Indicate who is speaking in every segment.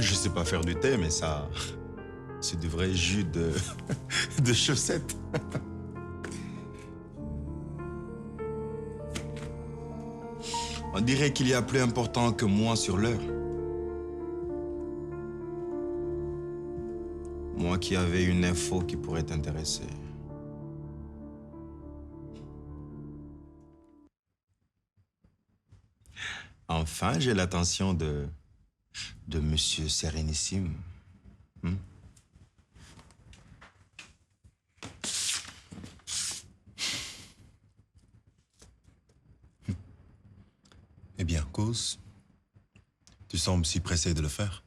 Speaker 1: Je sais pas faire du thé, mais ça... C'est du vrai jus de... de chaussettes. On dirait qu'il y a plus important que moi sur l'heure. Moi qui avais une info qui pourrait t'intéresser. Enfin, j'ai l'attention de Monsieur Sérénissime.
Speaker 2: Eh bien, cause, tu sembles si pressé de le faire.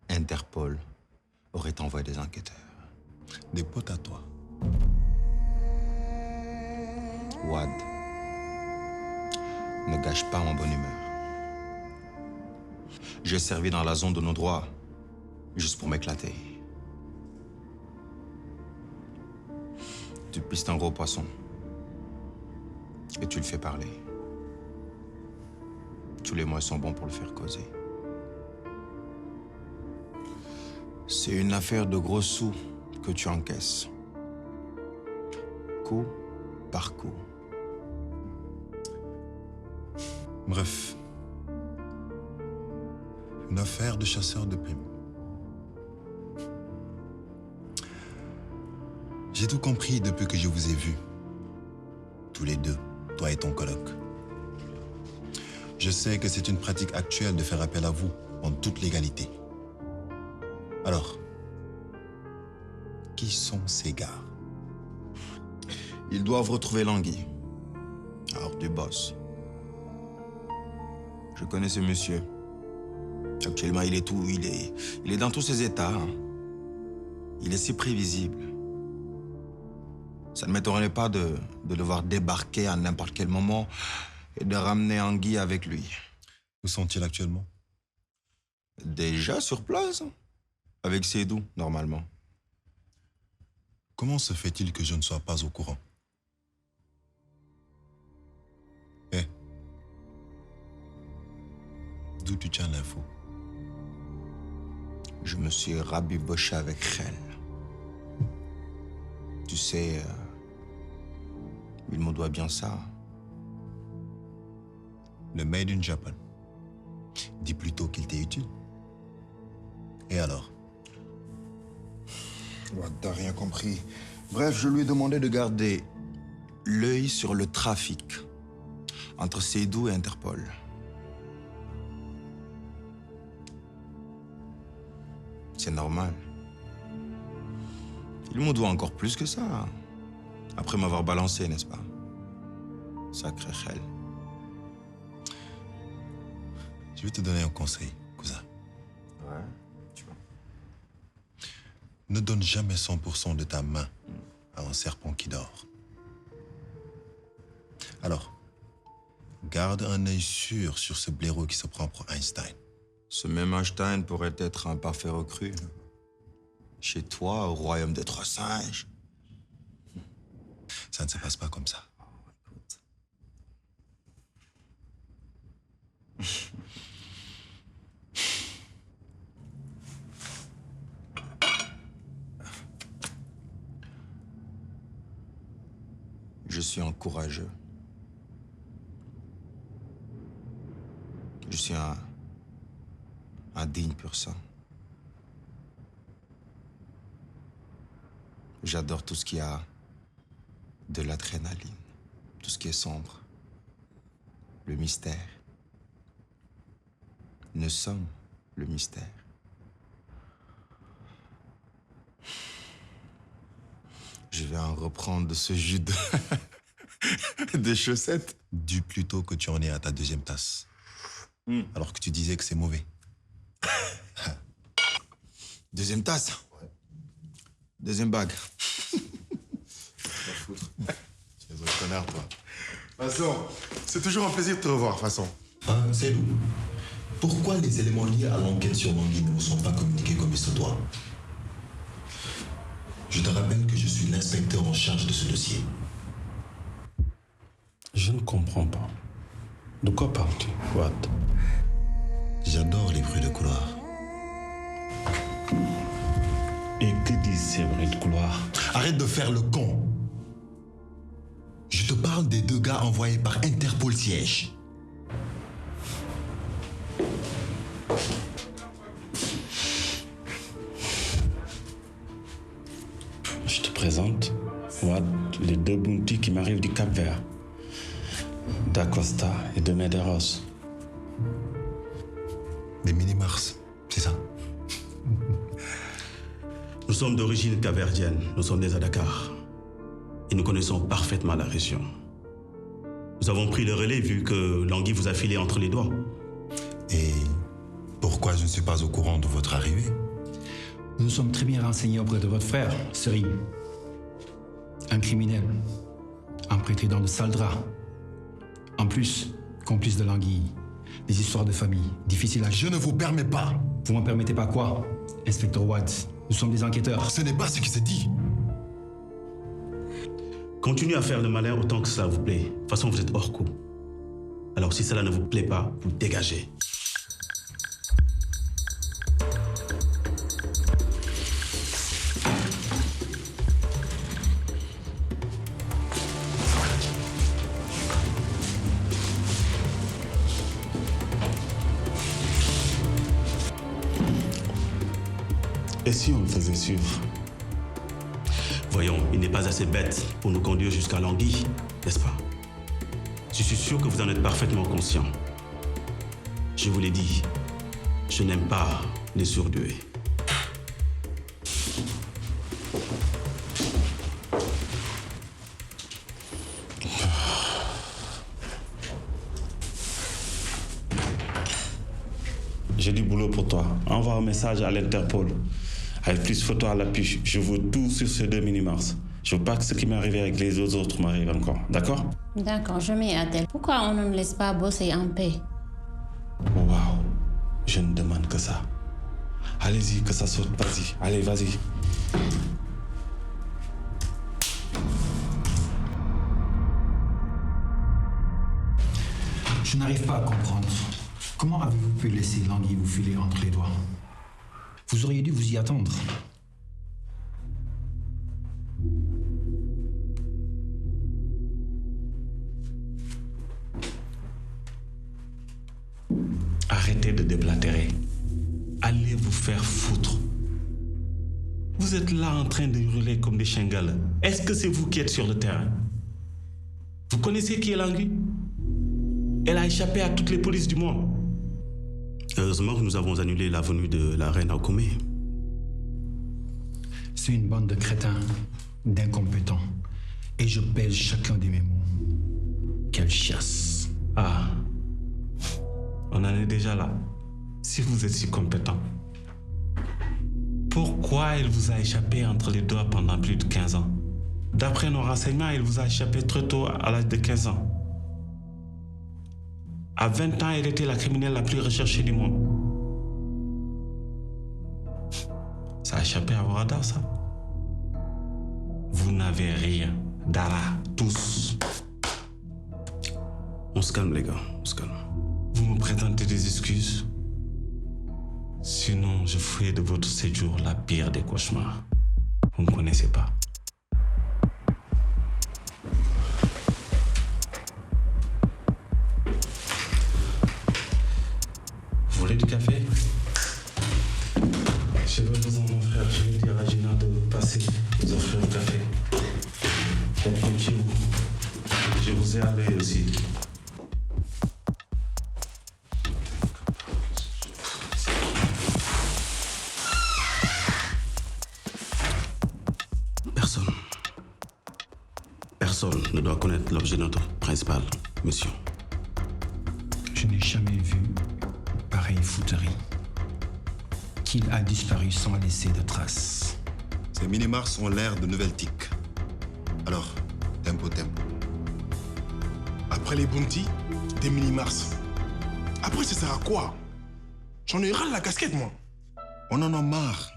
Speaker 1: Interpol aurait envoyé des enquêteurs.
Speaker 2: Des potes à toi.
Speaker 1: Wad, ne gâche pas mon bonne humeur. J'ai servi dans la zone de nos droits, juste pour m'éclater. Tu pistes un gros poisson et tu le fais parler. Tous les moyens sont bons pour le faire causer. C'est une affaire de gros sous que tu encaisses. Coup par coup.
Speaker 2: Bref. Une affaire de chasseur de primes. J'ai tout compris depuis que je vous ai vus. Tous les deux, toi et ton coloc. Je sais que c'est une pratique actuelle de faire appel à vous en toute légalité. Alors, qui sont ces gars?
Speaker 1: Ils doivent retrouver Langui, hors du boss. Je connais ce monsieur. Actuellement, il est dans tous ses états. Hein. Il est si prévisible. Ça ne m'étonnerait pas de le voir débarquer à n'importe quel moment et de ramener Anguille avec lui.
Speaker 2: Où sont-ils actuellement?
Speaker 1: Déjà sur place, avec Sédou, normalement.
Speaker 2: Comment se fait-il que je ne sois pas au courant? Eh, d'où tu tiens l'info?
Speaker 1: Je me suis rabiboché avec Khel. Tu sais, il me doit bien ça.
Speaker 2: Le Made in Japan. Dis plutôt qu'il t'est utile. Et alors?
Speaker 1: T'as rien compris. Bref, je lui ai demandé de garder l'œil sur le trafic entre Sédou et Interpol. C'est normal. Il me doit encore plus que ça. Après m'avoir balancé, n'est-ce pas? Sacré Khel.
Speaker 2: Je vais te donner un conseil, cousin.
Speaker 1: Ouais, tu vois.
Speaker 2: Ne donne jamais 100% de ta main à un serpent qui dort. Alors, garde un œil sûr sur ce blaireau qui se prend pour Einstein.
Speaker 1: Ce même Einstein pourrait être un parfait recrue. Chez toi, au royaume des trois singes.
Speaker 2: Ça ne se passe pas comme ça.
Speaker 1: Je suis un courageux. Je suis un digne pur sang. J'adore tout ce qui a de l'adrénaline, tout ce qui est sombre, le mystère. Nous sommes le mystère. Je vais en reprendre de ce jus de... de chaussettes.
Speaker 2: Dis plutôt que tu en es à ta deuxième tasse. Alors que tu disais que c'est mauvais.
Speaker 1: Deuxième tasse. Ouais. Deuxième bague.
Speaker 3: Tu es un connard, toi. Façon, c'est toujours un plaisir de te revoir, façon.
Speaker 4: C'est où? Pourquoi les éléments liés à l'enquête sur Langui ne vous sont pas communiqués comme il se doit? Je te rappelle que je suis l'inspecteur en charge de ce dossier.
Speaker 5: Je ne comprends pas. De quoi parles-tu, Wad?
Speaker 4: J'adore les bruits de couloir.
Speaker 5: Et que disent ces bruits de couloir?
Speaker 4: Arrête de faire le con. Je te parle des 2 gars envoyés par Interpol Siège.
Speaker 5: Je te présente, Wad, les 2 bounties qui m'arrivent du Cap-Vert. D'Acosta et de Medeiros.
Speaker 4: Des mini-mars, c'est ça?
Speaker 5: Nous sommes d'origine capverdienne, nous sommes nés à Dakar. Et nous connaissons parfaitement la région. Nous avons pris le relais vu que l'anguille vous a filé entre les doigts.
Speaker 4: Et pourquoi je ne suis pas au courant de votre arrivée?
Speaker 6: Nous sommes très bien renseignés auprès de votre frère, Seri. Un criminel, empêtré dans de sales draps. En plus, complice de l'anguille. Des histoires de famille, difficiles à...
Speaker 4: Je ne vous permets pas.
Speaker 6: Vous m'en permettez pas quoi, Inspecteur Watt? Nous sommes des enquêteurs.
Speaker 4: Ce n'est pas ce qui s'est dit.
Speaker 5: Continuez à faire le malin autant que cela vous plaît. De toute façon, vous êtes hors coup. Alors si cela ne vous plaît pas, vous dégagez. Et si on le faisait suivre? Voyons, il n'est pas assez bête pour nous conduire jusqu'à l'anguille, n'est-ce pas? Je suis sûr que vous en êtes parfaitement conscient. Je vous l'ai dit, je n'aime pas les surdoués. J'ai du boulot pour toi. Envoie un message à l'Interpol. Avec plus photos à l'appui. Je veux tout sur ces 2 mini-mars. Je veux pas que ce qui m'est arrivé avec les autres m'arrive encore. D'accord?
Speaker 7: D'accord, je m'y attelle. Pourquoi on ne me laisse pas bosser en paix?
Speaker 5: Waouh. Je ne demande que ça. Allez-y, que ça saute. Vas-y. Allez, vas-y.
Speaker 6: Je n'arrive pas à comprendre. Comment avez-vous pu laisser l'anguille vous filer entre les doigts? Vous auriez dû vous y attendre.
Speaker 5: Arrêtez de déblatérer. Allez vous faire foutre. Vous êtes là en train de hurler comme des chiens galeux. Est-ce que c'est vous qui êtes sur le terrain? Vous connaissez qui est l'anguille? Elle a échappé à toutes les polices du monde. Heureusement que nous avons annulé la venue de la reine Akoumé.
Speaker 6: C'est une bande de crétins, d'incompétents. Et je pèse chacun de mes mots. Quelle chiasse.
Speaker 5: Ah, on en est déjà là. Si vous êtes si compétent, pourquoi elle vous a échappé entre les doigts pendant plus de 15 ans? D'après nos renseignements, elle vous a échappé très tôt à l'âge de 15 ans. À 20 ans, elle était la criminelle la plus recherchée du monde. Ça a échappé à vos radars, ça. Vous n'avez rien. Dara, tous. On se calme, les gars, on se calme. Vous me présentez des excuses. Sinon, je ferai de votre séjour la pire des cauchemars. Vous ne me connaissez pas. Vous voulez du café? Je vais vous en offrir. Je vais dire à Gina de passer, vous offrir le café. Faites comme chez vous. Je vous ai à l'œil aussi. Personne ne doit connaître l'objet de notre principale mission.
Speaker 6: Je n'ai jamais vu pareille fouterie. Qu'il a disparu sans laisser de traces.
Speaker 2: Ces mini-mars ont l'air de nouvelles tiques. Alors, tempo.
Speaker 3: Après les bounties, des mini-mars. Après, ça sert à quoi? J'en ai ras de la casquette, moi.
Speaker 2: On en a marre.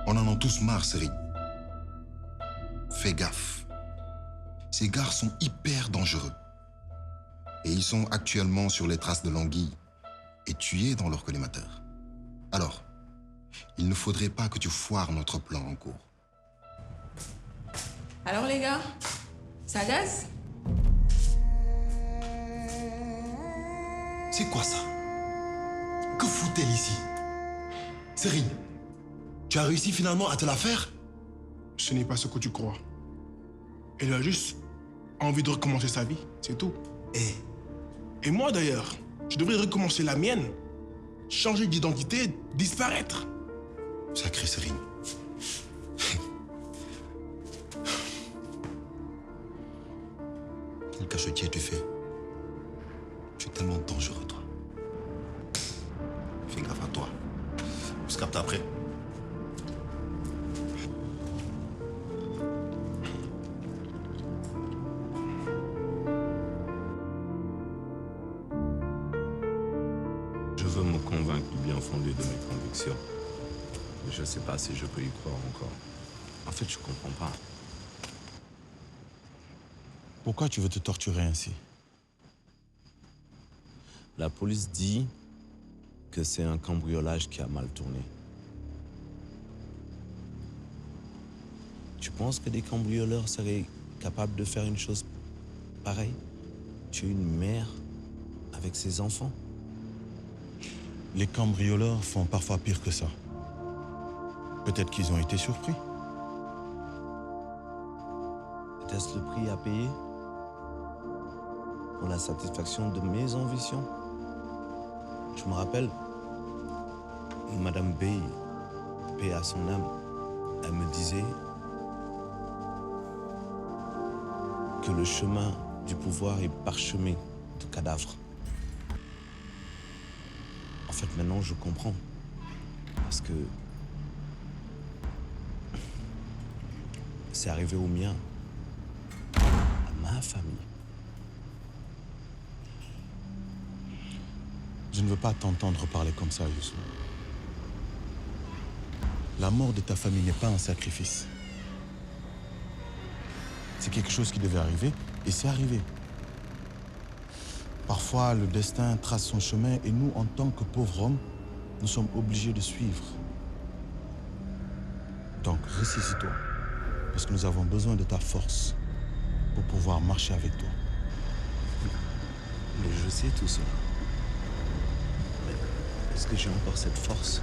Speaker 2: On en a tous marre, Seri. Fais gaffe. Ces gars sont hyper dangereux. Et ils sont actuellement sur les traces de l'anguille. et tu es dans leur collimateur. Alors, il ne faudrait pas que tu foires notre plan en cours.
Speaker 8: Alors les gars, ça gaz?
Speaker 4: C'est quoi ça? Que fout-elle ici? Serine, tu as réussi finalement à te la faire?
Speaker 3: Ce n'est pas ce que tu crois. Elle a juste envie de recommencer sa vie, c'est tout. Et moi d'ailleurs, je devrais recommencer la mienne. Changer d'identité, disparaître.
Speaker 4: Sacrée Serine. Quel cachetier tu fais? Tu es tellement dangereux, toi. Fais gaffe à toi. On se capte après.
Speaker 5: Je veux me convaincre du bien fondé de mes convictions. Mais je ne sais pas si je peux y croire encore. En fait, je comprends pas.
Speaker 1: Pourquoi tu veux te torturer ainsi?
Speaker 5: La police dit que c'est un cambriolage qui a mal tourné. Tu penses que des cambrioleurs seraient capables de faire une chose pareille? Tu es une mère avec ses enfants?
Speaker 1: Les cambrioleurs font parfois pire que ça. Peut-être qu'ils ont été surpris.
Speaker 5: Est-ce le prix à payer pour la satisfaction de mes ambitions? Je me rappelle, Madame B, paix à son âme, elle me disait que le chemin du pouvoir est parsemé de cadavres. En fait, maintenant, je comprends. Parce que c'est arrivé au mien, à ma famille.
Speaker 1: Je ne veux pas t'entendre parler comme ça, Youssou. La mort de ta famille n'est pas un sacrifice. C'est quelque chose qui devait arriver, et c'est arrivé. Parfois, le destin trace son chemin, et nous, en tant que pauvres hommes, nous sommes obligés de suivre. Donc, ressaisis-toi, parce que nous avons besoin de ta force pour pouvoir marcher avec toi.
Speaker 5: Mais je sais tout cela. Mais est-ce que j'ai encore cette force?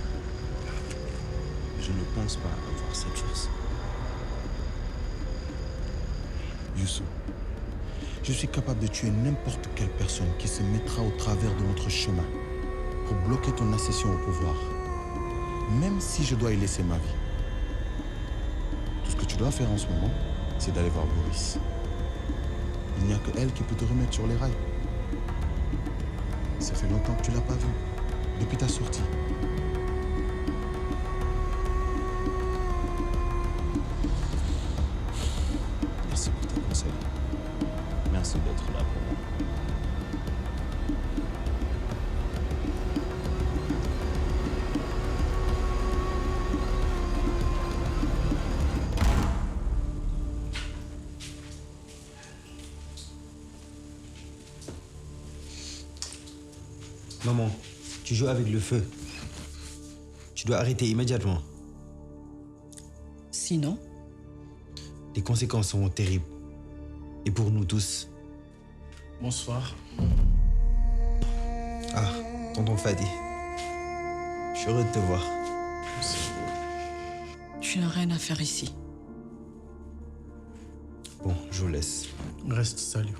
Speaker 5: Je ne pense pas avoir cette force.
Speaker 1: Youssou, je suis capable de tuer n'importe quelle personne qui se mettra au travers de notre chemin pour bloquer ton accession au pouvoir, même si je dois y laisser ma vie. Tout ce que tu dois faire en ce moment, c'est d'aller voir Boris. Il n'y a que elle qui peut te remettre sur les rails. Ça fait longtemps que tu l'as pas vue, depuis ta sortie.
Speaker 5: Merci pour tes conseils. Merci d'être là pour moi.
Speaker 9: Maman, tu joues avec le feu. Tu dois arrêter immédiatement.
Speaker 8: Sinon,
Speaker 9: Les conséquences seront terribles. Et pour nous tous.
Speaker 3: Bonsoir.
Speaker 9: Ah, tonton Fadi. Je suis heureux de te voir.
Speaker 8: tu n'as rien à faire ici.
Speaker 9: Bon, je vous laisse.
Speaker 6: Reste salut.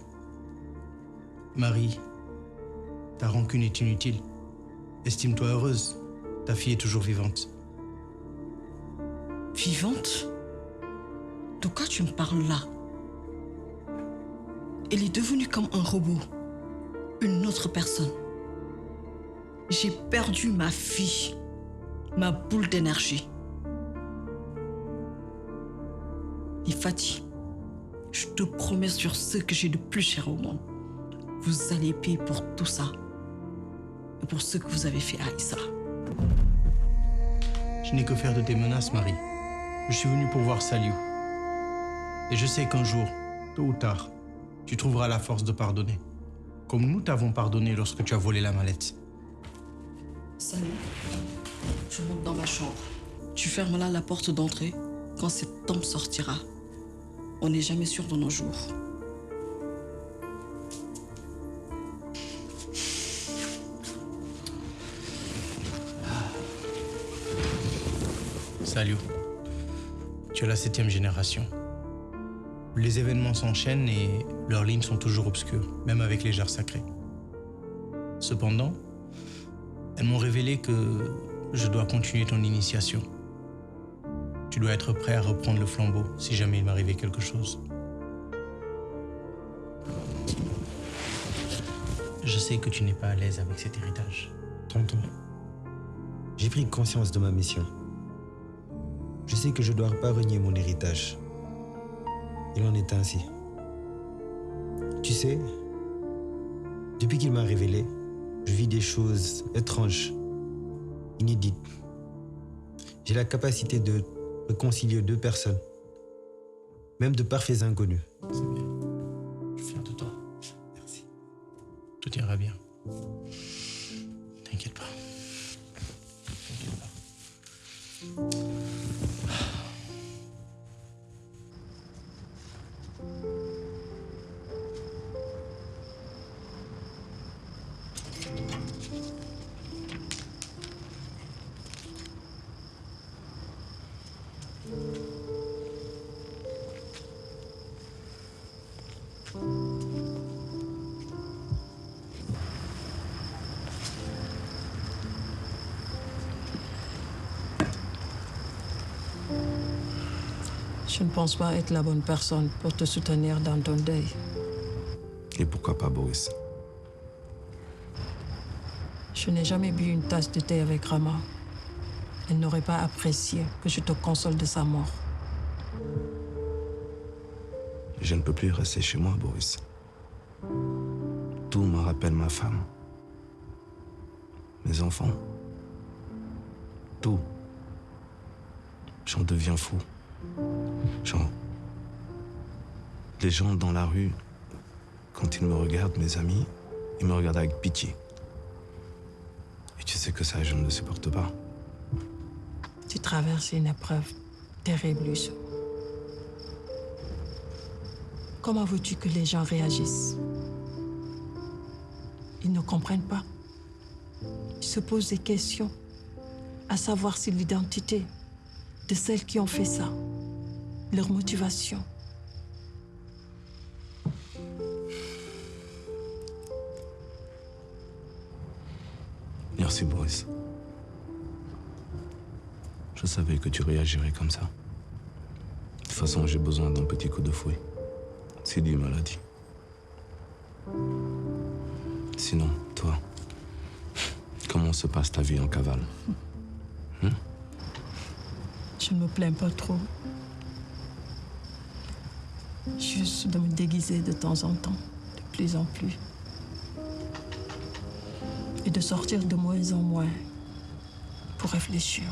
Speaker 6: Marie, ta rancune est inutile. Estime-toi heureuse. Ta fille est toujours vivante.
Speaker 8: Vivante? De quoi tu me parles là? Elle est devenue comme un robot. Une autre personne. J'ai perdu ma fille. Ma boule d'énergie. Et Fati, je te promets sur ce que j'ai de plus cher au monde. Vous allez payer pour tout ça. Et pour ce que vous avez fait à Aïssa.
Speaker 6: Je n'ai que faire de tes menaces, Marie. Je suis venu pour voir Saliou. Et je sais qu'un jour, tôt ou tard, tu trouveras la force de pardonner. Comme nous t'avons pardonné lorsque tu as volé la mallette.
Speaker 8: Salut. Je monte dans ma chambre. Tu fermes là la porte d'entrée. Quand cet homme sortira, on n'est jamais sûr de nos jours.
Speaker 10: Salut. Tu es la 7e génération. Les événements s'enchaînent et leurs lignes sont toujours obscures, même avec les jarres sacrées. Cependant, elles m'ont révélé que je dois continuer ton initiation. Tu dois être prêt à reprendre le flambeau si jamais il m'arrivait quelque chose. Je sais que tu n'es pas à l'aise avec cet héritage.
Speaker 9: Tonton, j'ai pris conscience de ma mission. Je sais que je dois pas renier mon héritage. Il en est ainsi. Tu sais, depuis qu'il m'a révélé, je vis des choses étranges, inédites. J'ai la capacité de réconcilier deux personnes, même de parfaits inconnus.
Speaker 10: C'est bien. Je suis fier de toi.
Speaker 9: Merci.
Speaker 10: Tout ira bien. T'inquiète pas. T'inquiète pas.
Speaker 8: Je ne pense pas être la bonne personne pour te soutenir dans ton deuil.
Speaker 11: Et pourquoi pas Boris?
Speaker 8: Je n'ai jamais bu une tasse de thé avec Rama. Elle n'aurait pas apprécié que je te console de sa mort.
Speaker 11: Je ne peux plus rester chez moi, Boris. Tout me rappelle ma femme. Mes enfants. Tout. J'en deviens fou. Les gens dans la rue, quand ils me regardent, mes amis, ils me regardent avec pitié. Et tu sais que ça, je ne le supporte pas.
Speaker 8: Tu traverses une épreuve terrible, Youssou. Comment veux-tu que les gens réagissent? Ils ne comprennent pas. Ils se posent des questions, à savoir si l'identité de celles qui ont fait ça, leur motivation.
Speaker 11: Merci, Boris. Je savais que tu réagirais comme ça. De toute façon, j'ai besoin d'un petit coup de fouet. Sidi me l'a dit. Sinon, toi, comment se passe ta vie en cavale?
Speaker 8: Je ne me plains pas trop. Juste de me déguiser de temps en temps, de plus en plus. Et de sortir de moins en moins pour réfléchir.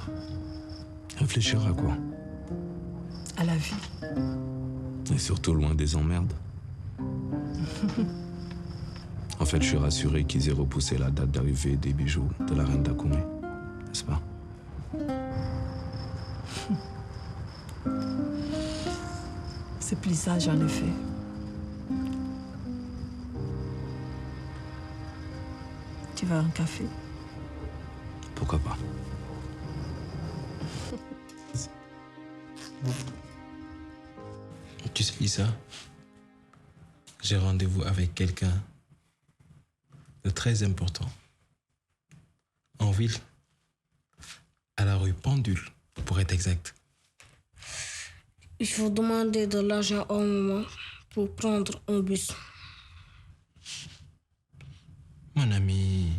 Speaker 11: Réfléchir à quoi?
Speaker 8: À la vie.
Speaker 11: Et surtout loin des emmerdes. En fait, je suis rassuré qu'ils aient repoussé la date d'arrivée des bijoux de la reine d'Akoumé, n'est-ce pas?
Speaker 8: C'est plus sage en effet. Tu veux un café?
Speaker 11: Pourquoi pas?
Speaker 5: Tu sais, Issa, j'ai rendez-vous avec quelqu'un de très important. En ville, à la rue Pendule, pour être exact.
Speaker 12: Il faut demander de l'argent au moment pour prendre un bus.
Speaker 5: Mon ami,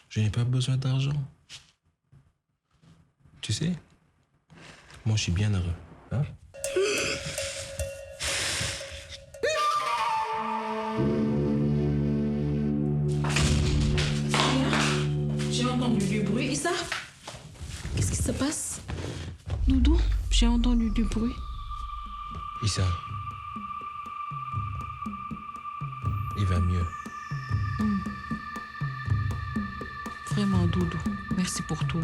Speaker 5: je n'ai pas besoin d'argent. Tu sais, moi je suis bien heureux. Hein?
Speaker 8: J'ai entendu du bruit. Issa, qu'est-ce qui se passe? Doudou, j'ai entendu du bruit.
Speaker 5: Issa, il va mieux.
Speaker 8: Vraiment, Doudou, merci pour tout.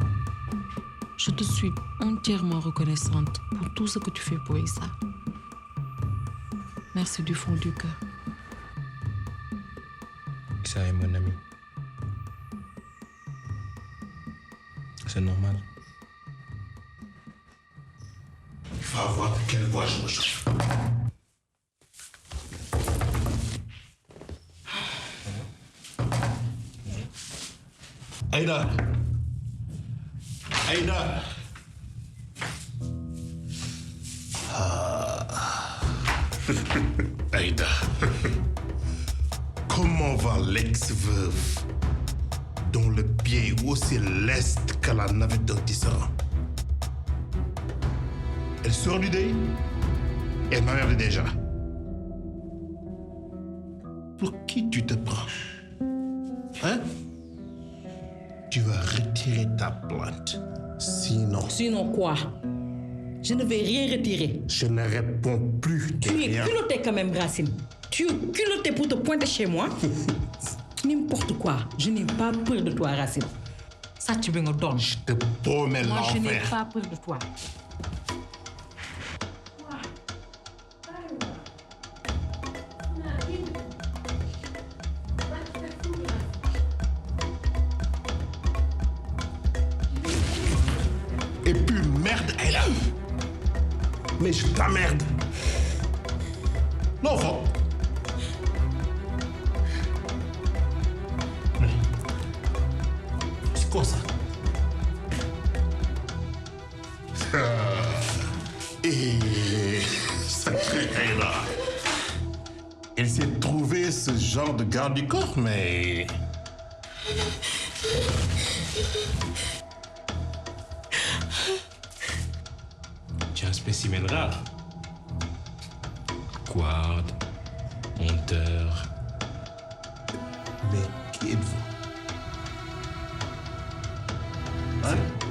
Speaker 8: Je te suis entièrement reconnaissante pour tout ce que tu fais pour Issa. Merci du fond du cœur.
Speaker 10: Ça est mon ami. C'est normal.
Speaker 3: Il faut voir de quelle voix je me chauffe. Aïda! Aïda! Aïda. Comment va l'ex-veuve dont le pied est aussi leste qu'à la navette d'un tisserand? Elle sort du deuil et elle m'emmerde déjà. Pour qui tu te prends? Hein? Tu vas retirer ta plainte. Sinon...
Speaker 8: Sinon quoi? Je ne vais rien retirer.
Speaker 3: Je ne réponds plus de
Speaker 8: Tu es
Speaker 3: rien.
Speaker 8: culotté quand même, Racine. Tu es culotté pour te pointer chez moi. N'importe quoi. Je n'ai pas peur de toi, Racine. Ça, tu me donnes.
Speaker 3: Je te promets
Speaker 8: Moi, je n'ai
Speaker 3: l'enfer.
Speaker 8: pas peur de toi.
Speaker 3: Et puis merde, elle a... Mais je t'emmerde. L'enfant. C'est quoi ça? Et sacré Ayla. Elle s'est trouvé ce genre de garde du corps, mais...
Speaker 5: Tu es un spécimen rare. Quard, monteur.
Speaker 3: Mais qui êtes-vous?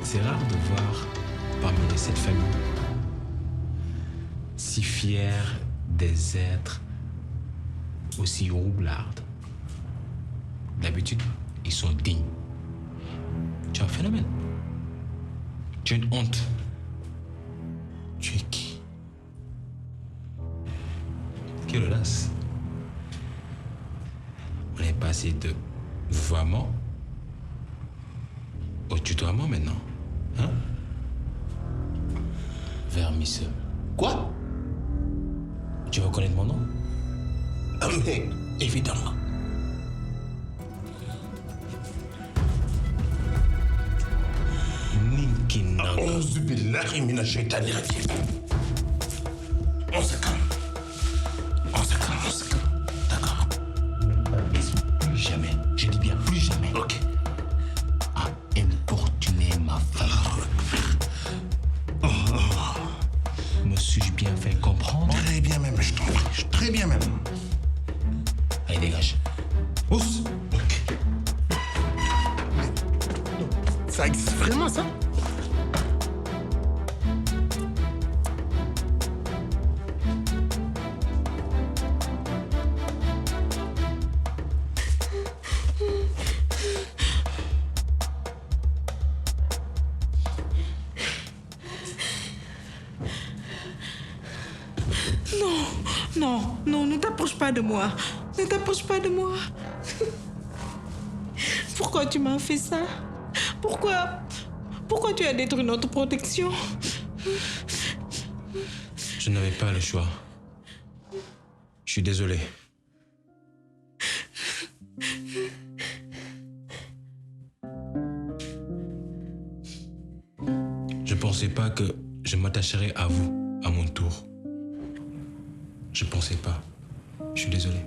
Speaker 5: C'est rare de voir parmi cette famille si fiers des êtres aussi roublards. D'habitude, ils sont dignes. Tu es un phénomène. Tu es une honte. Tu es qui? Quelle audace. On est passé de vouvoiement au tutoiement maintenant. Hein? Vermisseux.
Speaker 3: Quoi?
Speaker 5: Tu veux connaître mon nom?
Speaker 3: Ah, mais évidemment.
Speaker 5: Ninkinang.
Speaker 3: A'udhu billahi minash shaitani rajim. On se calme. On se calme, on se calme. D'accord.
Speaker 5: Plus jamais. Je dis bien plus jamais.
Speaker 3: Ok.
Speaker 5: À importuner ma femme. Me suis-je bien fait comprendre?
Speaker 3: Très bien même, je t'en prie. Très bien même.
Speaker 5: Allez, dégage.
Speaker 3: Ousse. Ok. Mais, non, ça existe vraiment, ça?
Speaker 8: Non, non, ne t'approche pas de moi. Ne t'approche pas de moi. Pourquoi tu m'as fait ça? Pourquoi tu as détruit notre protection?
Speaker 5: Je n'avais pas le choix. Je suis désolé. Je pensais pas que je m'attacherais à vous à mon tour. Je pensais pas. Je suis désolé.